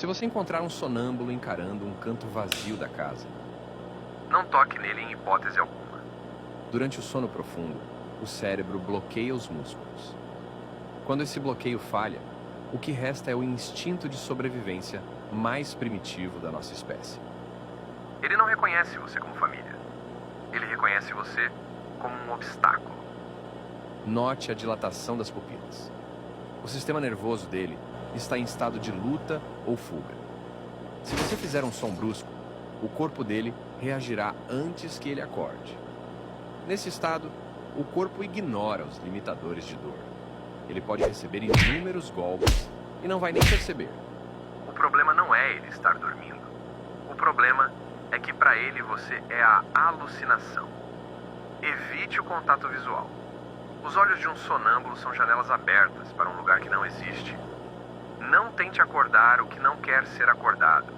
Se você encontrar um sonâmbulo encarando um canto vazio da casa, Não toque nele em hipótese alguma. durante o sono profundo, o cérebro bloqueia os músculos. Quando esse bloqueio falha, o que resta é o instinto de sobrevivência mais primitivo da nossa espécie. Ele não reconhece você como família. Ele reconhece você como um obstáculo. Note a dilatação das pupilas. O sistema nervoso dele está em estado de luta ou fuga. Se você fizer um som brusco, o corpo dele reagirá antes que ele acorde. Nesse estado, o corpo ignora os limitadores de dor. Ele pode receber inúmeros golpes e não vai nem perceber. O problema não é ele estar dormindo. O problema é que para ele você é a alucinação. Evite o contato visual. Os olhos de um sonâmbulo são janelas abertas para um lugar que não existe. Não tente acordar o que não quer ser acordado.